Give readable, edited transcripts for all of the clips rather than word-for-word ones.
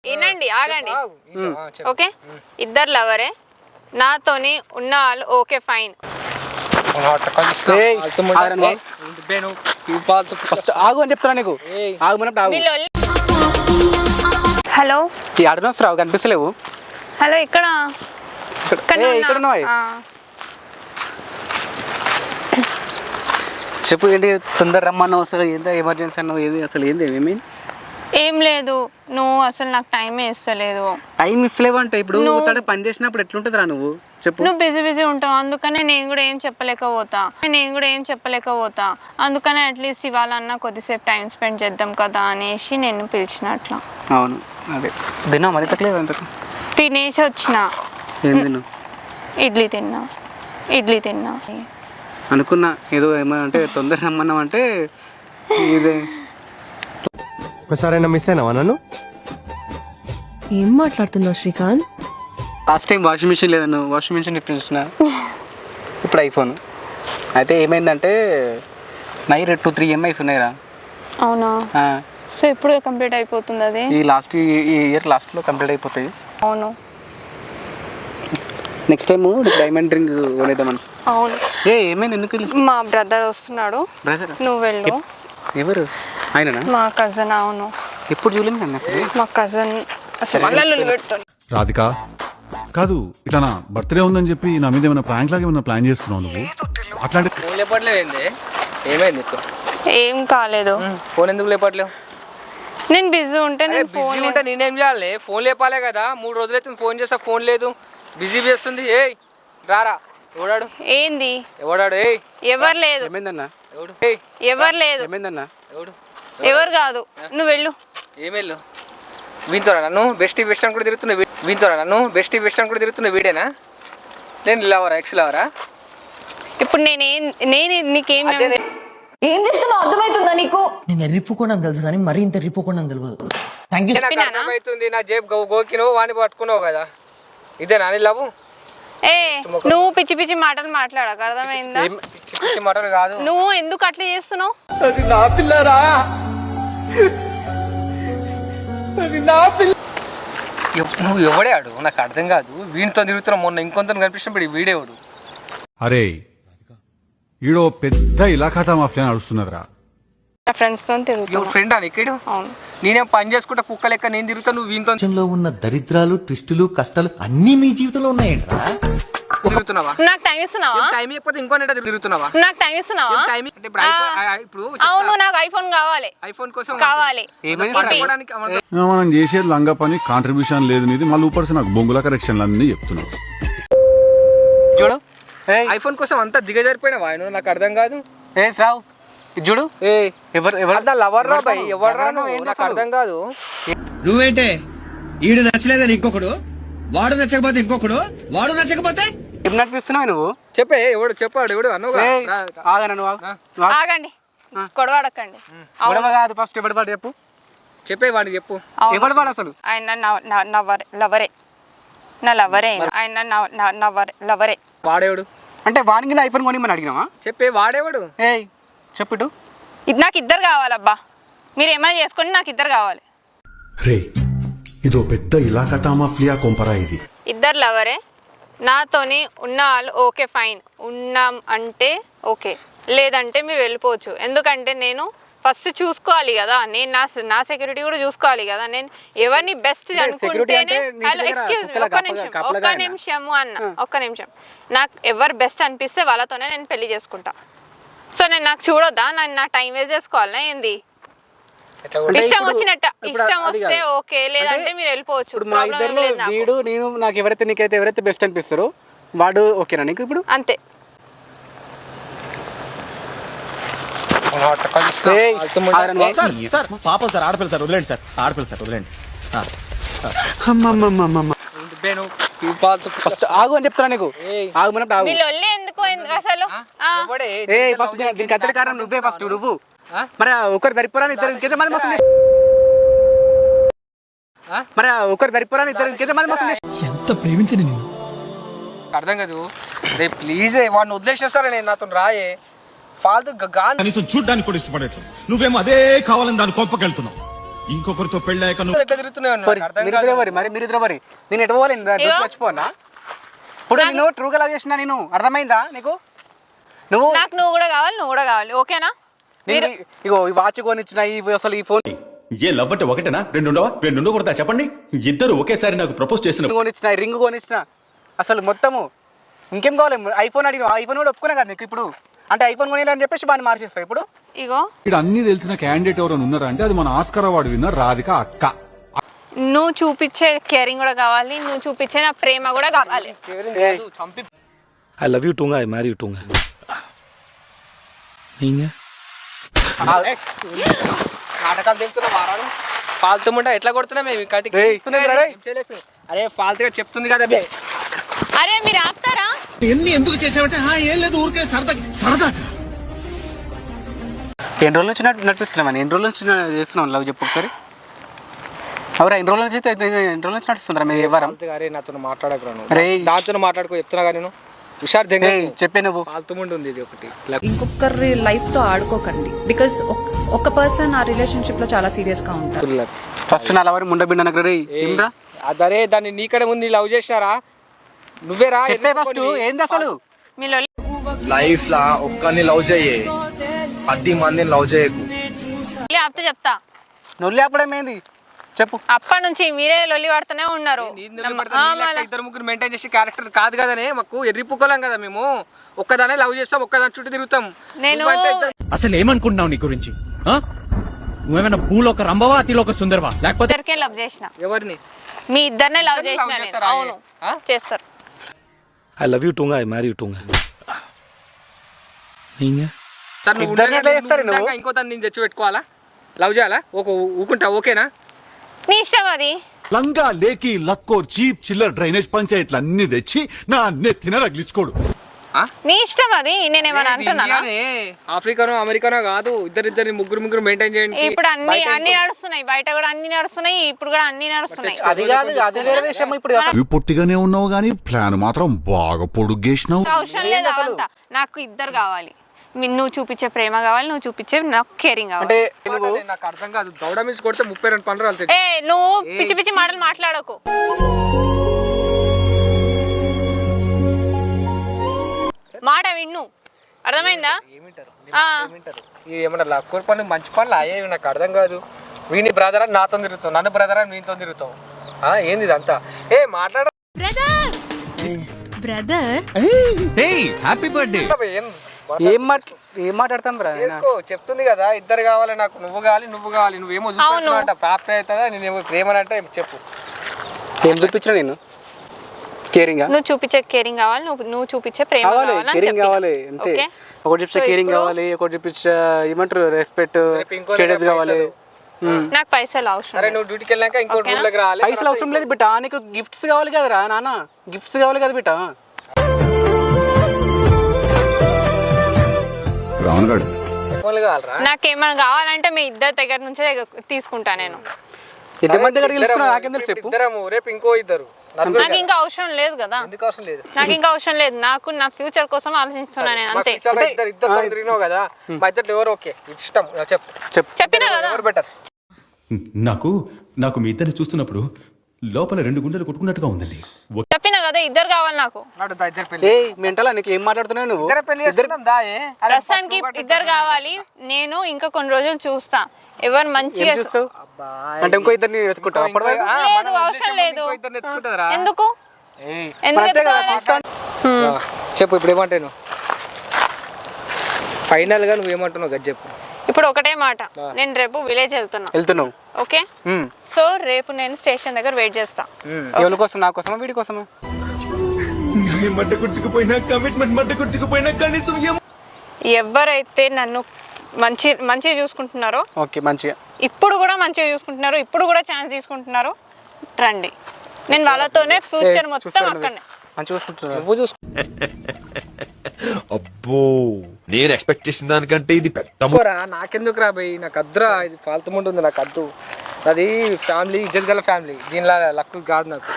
వినండి ఆగండి ఓకే ఇద్దరు లవరే నాతోని ఉన్న వాళ్ళు ఓకే ఫైన్ ఆగు అని చెప్తున్నా నీకు హలో ఈ అడనొస్తావు కనిపిస్తలేవు హలో ఇక్కడ ఇక్కడ చెప్పు ఏంటి తొందర రమ్మన్నావు అసలు ఏంటో ఎమర్జెన్సీ అన్నావు ఏది అసలు ఏంది ఏమేమి ఏం లేదు నువ్వు అసలు నాకు టైమే ఇస్తలేదు టైం ఇస్తలేవు అంటే ఇప్పుడు పని చేసినప్పుడు ఎట్లుంటుంది రా నువ్వు చెప్పు నువ్వు బిజీ ఉంటావు అందుకనే నేను కూడా ఏం చెప్పలేకపోతా అందుకనే అట్లీస్ట్ ఇవాళ అన్న కొద్దిసేపు టైం స్పెండ్ చేద్దాం కదా అనేసి నేను పిలిచినట్లా అవును అదే తిన్నా మరి తగ్గలేదు అంత తినేసి వచ్చిన ఏం తిన్నావు ఇడ్లీ తిన్నా అనుకున్నా ఏదో ఏమంటే తొందర రమ్మన్నావు అంటే ఇదే ఒకసారైనా మిస్ అయినావా నన్ను ఏం మాట్లాడుతున్నావు Srikanth last time washing machine లేదన్ను వాషింగ్ మిషన్ ఇప్పించిన ఇప్పుడు ఐఫోన్ అయితే ఏమైందంటే నైట్ 2-3 EMIs ఉన్నాయిరా అవునా సో ఎప్పుడు కంప్లీట్ అయిపోతుంది అది ఈ ఇయర్ లాస్ట్లో కంప్లీట్ అయిపోతాయి అవును నెక్స్ట్ టైం డైమండ్ రింగ్ కొనేద్దామని అవును ఏమైంది ఎందుకు మా బ్రదర్ వస్తున్నాడు నువ్వు వెళ్ళు ఎవరు ఆయననా మా కజిన్ అవును ఎప్పుడు చూడలేదు నన్ను అసలు మా కజిన్ అసలు పెడుతుంది రాధిక కాదు ఇట్లా నా బర్త్డే ఉందని చెప్పి నా మీద ఏమైనా ప్రాంక్ లాగా ఏమైనా ప్లాన్ చేస్తున్నావు నువ్వు అట్లాంటి ఫోన్ లేపట్లేవు ఏమైంది ఏం కాలేదు ఫోన్ ఎందుకు లేపట్లేవు నేను బిజీ ఉంటే నేనేం చేయాలి ఫోన్ లేపాలే కదా 3 రోజులైతే ఫోన్ చేస్తా ఫోన్ లేదు బిజీ చేస్తుంది రారా ఎవడాడు ఏంది ఎవడాడు ఎవరు లేదు ఏమైందన్నా ఎవరు లేదు ఏమైందన్నా ఎవరు కాదు నువ్వు వెళ్ళు ఏమెళ్ళు వీంతోరా నన్ను బెస్ట్ అని కూడా తిరుగుతున్న వీడేనా నేను లవరా ఎక్స్ లవరా ఇప్పుడు నేను నీకేం ఏం చేస్తున్నావు అర్థమవుతుందా నీకు నేను రిప్పుకోవడం తెలుసు కానీ మరీ ఇంత రిప్పుకోవడం తెలియదు అర్థమవుతుంది నా జేబు గోకినో వాడిని పట్టుకున్నావు కదా ఇదే నాని లవ్ నువ్వు పిచ్చి పిచ్చి మాటలు మాట్లాడక అర్థమైందా పిచ్చి మాటలు కాదు నువ్వు ఎందుకు అట్లా చేస్తున్నావు అది నా పిల్లరా నువ్వు ఎవడాడు నాకు అర్థం కాదు వీడితో తిరుగుతున్నా మొన్న ఇంకొంత కనిపించినప్పుడు వీడేవాడు అరే ఈడో పెద్ద ఇలాఖాతా మాఫియా నడుస్తున్నదిరా నా ఫ్రెండ్స్ తో తిరుగుతున్నా ఫ్రెండ్ అని ఇక్కడ నేనేం పని చేసుకుంటా కుక్క లెక్క నేను తిరుగుతా నువ్వు వీంతో ఉన్న దరిద్రాలు ట్విస్టులు కష్టాలు అన్ని మీ జీవితంలో ఉన్నాయంట తిరుగుతున్నావా నాకు టైం ఇస్తున్నావా టైం ఇవ్వకపోతే ఇంకో తిరుగుతున్నావా నాకు టైం ఇస్తున్నావా టైం ఇప్పుడు అవును నాకు ఐఫోన్ కావాలి ఐఫోన్ కోసం కావాలి మనం చేసేది లంగా పని కాంట్రిబ్యూషన్ లేదు నీది మళ్ళీ ఊపర్సి నాకు బొంగుల కరెక్షన్లు అన్నీ చెప్తున్నావు చూడు ఐఫోన్ కోసం అంతా దిగజారిపోయినావా ఆయన నాకు అర్థం కాదు శ్రావ్ చూడు ఎవరు లవర్ రా బాయ్ ఎవరు నాకు అర్థం కాదు నువ్వేంటే ఈడు నచ్చలేదని ఇంకొకడు వాడు నచ్చకపోతే ఇంకొకడు వాడు నచ్చకపోతే ఏం నడిపిస్తున్నావు నువ్వు చెప్పాడు ఎవడు ఆగండి గొడవడకండి కాదు ఫస్ట్ ఎవడు పాడు చెప్పే వాడికి చెప్పు ఎవడు పాడు అసలు ఆయన నా లవరే ఆయన లవరే వాడేవాడు అంటే వాడికి ఐఫోన్ కొని అడిగినావా చెప్పే వాడేవాడు చెప్పు నాకు ఇద్దరు కావాలబ్బా మీరు ఏమైనా చేసుకోండి నాకు ఇద్దరు కావాలి రే ఇదో పెద్ద ఇలాఖాతా మాఫియా కొంపరా ఇది ఇద్దరు లవరే నాతోని ఉన్న వాళ్ళు ఓకే ఫైన్ ఉన్నాం అంటే ఓకే లేదంటే మీరు వెళ్ళిపోవచ్చు ఎందుకంటే నేను ఫస్ట్ చూసుకోవాలి కదా నేను నా సెక్యూరిటీ కూడా చూసుకోవాలి కదా నేను ఎవరిని బెస్ట్ అనుకుంటేనే హలో ఎక్స్క్యూజ్ ఒక్క నిమిషం నాకు ఎవరు బెస్ట్ అనిపిస్తే వాళ్ళతోనే నేను పెళ్లి చేసుకుంటా సో నేను నాకు చూడొద్దా నా టైం వేస్ట్ చేసుకోవాలా ఏంది ఇష్టం వస్తే ఓకే లేదంటే మీరు వెళ్ళిపోవచ్చు వీడు నేను నాకు ఎవరైతే బెస్ట్ అనిపిస్తారో వాడు ఓకేనా నీకు ఇప్పుడు అంతే పాపం సార్ ఆడపిల్ల సార్ వదిలేండి సార్ ఆడపిల్ల సార్ వదిలేండి ఆగు అని చెప్తున్నా నీకు ఫస్ట్ దీనికి అత్తడి కారణం నువ్వే ఫస్ట్ నువ్వు మరి ఒకరు దరిపోరాని ఇద్దరు ఇంకేదో మంది మస్తు మరి ఒకరు దరిపోరాని ఇద్దరు ఇంకేదో మంది మస్తు ఎంత ప్రేమించని నేను అర్థం కాదు రే ప్లీజ్ వాడిని వదిలేసేస్తారా నేను నాతో రాయే ఫాల్తు కనీసం చూడ్డానికి కూడా ఇష్టపడట్లేదు నువ్వేమో అదే కావాలని దాన్ని కోపకెళ్తున్నావు ఇంకొకరితో పెళ్ళాక నువ్వు ఎట్లా తిరుగుతున్నావు నువ్వు? నాకు అర్థం కాదు. మరి మీరు ఇద్దరు మరి నేను ఎటు పోవాలి మర్చిపోనా ఇప్పుడు నేను ట్రూగా లవ్ చేసిన నేను అర్థమైందా నీకు నువ్వు నాకు నువ్వు కూడా కావాలి ఓకేనా? నేను ఇగో ఈ వాచ్ కొనిచ్చిన అసలు ఈ ఫోన్ ఏ లవ్ అంటే ఒకటేనా రెండు ఉండకూడదా చెప్పండి ఇద్దరు ఒకేసారి నాకు ప్రపోజ్ చేసిన కొనిచ్చిన రింగ్ కొనిచ్చిన అసలు మొత్తము ఇంకేం కావాలి ఐఫోన్ అడిగిన ఐఫోన్ కూడా ఒప్పుకున్నా కదా నీకు ఇప్పుడు అంటే ఐఫోన్ కొనియాలని చెప్పేసి బాగా మార్చేస్తావు ఇప్పుడు ఇగో ఇక్కడ అన్ని తెలిసిన క్యాండిడేట్ ఎవరైనా ఉన్నారా అంటే అది మన ఆస్కార్ అవార్డు విన్నర్ రాధిక అక్క నువ్వు చూపించే కేరింగ్ కూడా కావాలి, నువ్వు చూపించే నా ప్రేమ కూడా కావాలి. I love you Tunga, I marry you Tunga. नहीं నాటకాలు దింపుతున్నా వారాలు ఫాల్తుమంటే ఎట్లా కొడుతున్నా మేము ఈ కటికి ఏం చేయలేదు. అరే ఫాల్తుగా చెప్తుంది కదా బే. అరే మీరు ఆపుతారా? ఎన్ని ఎందుకు చేసావంటే ఏం లేదు ఊరికే సరదా ఎన్ని రోజుల నుంచి నడిపిస్తున్నామని ఎన్ని రోజుల నుంచి చేస్తున్నాం లవ్ చెప్పు ఒకసారి ఎవరా ఎన్ని రోజుల నుంచి ఎన్ని రోజుల నుంచి నడుస్తుందిరా మీ ఎవరం అరే నాతో మాట్లాడకు అరే దాంతో మాట్లాడుకో చెప్తున్నా కానీ నేను హుషారు దగ్గర చెప్పే నువ్వు ఫాల్తుమండి ఉంది ఇది ఒకటి. ఇంకొకరి లైఫ్ తో ఆడుకోకండి బికాస్ ఒక పర్సన్ ఆ రిలేషన్షిప్ లో చాలా సీరియస్ గా ఉంటారు. ఫస్ట్ నా లవర్ ముండబిండ నాకు రే ఏమ్రా అదరే దాన్ని నీకడే ముందు లవ్ చేసినారా నువ్వేరా చెప్పే ఫస్ట్ ఏంది అసలు మీ లొల్లి లైఫ్ లా ఒక్కరిని లవ్ చేయే 10 మందిని లవ్ చేయకు. ఆపితే చెప్తా. నొల్లి అప్పుడేం ఏంది చెప్పు అప్పటి నుంచి మీరే లొల్లి పడుతూనే ఉన్నారు. ఇద్దరు ముగ్గురు మెయింటైన్ చేసే క్యారెక్టర్ కాదు కదనే మాకు ఎర్రిపుకోలేం కదా మేము ఒక్కదానే లవ్ చేస్తాం ఒక్కదాని చుట్టూ తిరుగుతాం. నేను అసలు ఏమనుకుంటున్నావు నీ గురించి నువ్వేమైనా భూలోక రంభవా అతిలోక సుందరవా లేకపోతే ఇద్దరికే లవ్ చేసిన, ఎవరిని మీ ఇద్దరినే లవ్ చేసిన నేను. చేస్తారా? అవును చేస్తారు. I love you Tunga, I marry you Tunga. नहीं సార్ నువ్వు ఇద్దరిని ఎట్లా చేస్తారు నువ్వు? ఇంకో దాన్ని నేను తెచ్చి పెట్టుకోవాలా లవ్ చేయాలా ఊకుంటా ఓకేనా? నీ ఇష్టం అది. లంగా లేకి లక్కో చీప్ చిల్లర్ డ్రైనేజ్ పంచాయతీలు అన్ని తెచ్చి నా నెత్తిన రగిలించుకోడు నీ ఇష్టం అది. నేనేమన్నా అంటున్నానా? ఆఫ్రికానో అమెరికానో కాదు ఇద్దరు ముగ్గురు మెయింటైన్ చేయండి. ఇప్పుడు అన్ని నడుస్తున్నాయి, బయట కూడా అన్ని నడుస్తున్నాయి, ఇప్పుడు కూడా అన్ని నడుస్తున్నాయి. అది కాదు అది వేరే విషయం ఇప్పుడు నువ్వు పొట్టిగానే ఉన్నావు కానీ ప్లాన్ మాత్రం బాగా పొడుగేసినావు అవసరం లేదు అవంతా. నాకు ఇద్దరు కావాలి. నువ్వు చూపించే ప్రేమ కావాలి, నువ్వు చూపించే నాకు కేరింగ్ కావాలి. అంటే నాకు అర్థం కాదు దౌడ మీద కొడితే 32 పనులు వెళ్తాయి. నువ్వు పిచ్చి పిచ్చి మాటలు మాట్లాడకు. మాట విన్ను అర్థమైందా? ఏమన్నా లక్కూరు పనులు మంచి పనులు అయ్యేవి నాకు అర్థం కాదు. వీని బ్రదర్ అని నాతో తిరుగుతావు, నన్ను బ్రదర్ అని వీనితో తిరుగుతావు. ఏంది ఇదంతా? మాట్లాడ హ్యాపీ బర్త్డే ఏం మాట్లాడతాం రా చేసుకో చెప్తుంది కదా ఇద్దరు కావాలి నాకు నువ్వు కావాలి నువ్వేమో చూపించాలంట ప్రాప్తి అవుతుందా నేనేమో ప్రేమనంటే చెప్పు ఏం చూపించిన నేను కేరింగ్ నువ్వు చూపించే కేరింగ్ కావాలి, నువ్వు చూపించే ప్రేమ కావాలి, కేరింగ్ కావాలి అంతే. ఒకటి చూపించే కేరింగ్ కావాలి, ఒకటి చూపించే ఏమంటారు రెస్పెక్ట్ స్టేటస్ కావాలి. నాకు పైసలు అవసరం. సరే నువ్వు డ్యూటీకి వెళ్ళాక ఇంకో రూమ్లోకి రావాలి. పైసలు అవసరం లేదు బిడ్డ, నీకు గిఫ్ట్స్ కావాలి కదరా నాన్న, గిఫ్ట్స్ కావాలి కదా బిడ్డ. ఫోన్లు కావాలరా? నాకేమైనా కావాలంటే మీ ఇద్దరి దగ్గర నుంచే తీసుకుంటా నేను. ఎంతమంది దగ్గర తెలుసుకున్నా నాకేం తెలుసు చెప్పు. ఇద్దరము రేపు ఇంకో ఇద్దరు. నాకు ఇంకా అవసరం లేదు కదా. ఎందుకు అవసరం లేదు? నాకు ఇంకా అవసరం లేదు, నాకు నా ఫ్యూచర్ కోసం ఆలోచిస్తున్నా నేను అంతే. ఇద్దరు తిరిగినావు కదా మా ఇద్దరు ఎవరు ఓకే ఇష్టం చెప్పినా కదా. ఎవరు బెటర్? నాకు మీ ఇద్దరిని చూస్తున్నప్పుడు లోపల 2 గుండెలు కొట్టుకున్నట్టుగా ఉందండి. చెప్పినా కదా ఇద్దరు కావాలి నాకు. మెంటలా నీకు ఏం మాట్లాడుతున్నావు నువ్వు? ప్రస్తుతానికి ఇద్దరు కావాలి. నేను ఇంకా కొన్ని రోజులు చూస్తా ఎవరు మంచిగా. అంటే ఇంకో ఇద్దరిని వెతుకుంటావు? లేదు అవసరం లేదు. ఎందుకు చెప్పు ఇప్పుడు ఏమంటాను ఫైనల్ గా నువ్వేమంటున్నావు గది చెప్పు. ఇప్పుడు ఒకటే మాట, నేను రేపు విలేజ్ వెళ్తున్నావు ఓకే? సో రేపు నేను స్టేషన్ దగ్గర వెయిట్ చేస్తా. ఎవరి కోసం? నా కోసమా వీడి కోసమా? ఎవరైతే నన్ను మంచిగా చూసుకుంటున్నారో ఓకే మంచిగా ఇప్పుడు కూడా మంచిగా చూసుకుంటున్నారు, ఇప్పుడు కూడా ఛాన్స్ తీసుకుంటున్నారు రండి. నేను వాళ్ళతోనే ఫ్యూచర్ మొత్తం అక్కడనే మంచిగా చూసుకుంటున్నారు. నువ్వు చూసుకో. అబ్బో నేను ఎక్స్పెక్ట్ చేసిన దానికంటే ఇది పెద్ద నాకెందుకు రా భయ్, నాకు అద్దురా, ఇది ఫాల్తుమంటుంది ఉంది నాకు అద్దు. అది ఫ్యామిలీ ఇజ్జత్ గల ఫ్యామిలీ, దీనిలా లక్కు కాదు నాకు.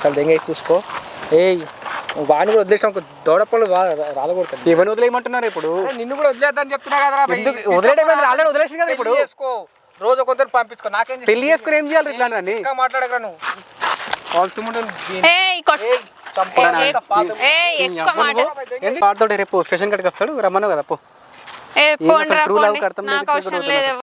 చాలా దెంగ చూసుకో. వాడిని కూడా వదిలేసిన ఒక దౌడపళ్ళు రాలగొడతాను. ఎవరిని వదిలేయమంటున్నారు ఇప్పుడు? నిన్ను కూడా వదిలేద్దని చెప్తున్నా కదా వదిలేయడం ఆల్రెడీ వదిలేసిన కదా ఇప్పుడు. చేసుకో రోజు కొందరు పంపించుకో నాకేం చేస్తావు? పెళ్లి చేసుకుని ఏం చేయాలి ఇట్లా అని ఇంకా మాట్లాడకరా నువ్వు ఫాల్తుముండు వాడితో రేపు స్టేషన్ కడికి వస్తాడు రమ్మను కదా పో పోండి రా, ట్రూ లవ్ పోండి. కడతాం నాకు అవసరం లేదు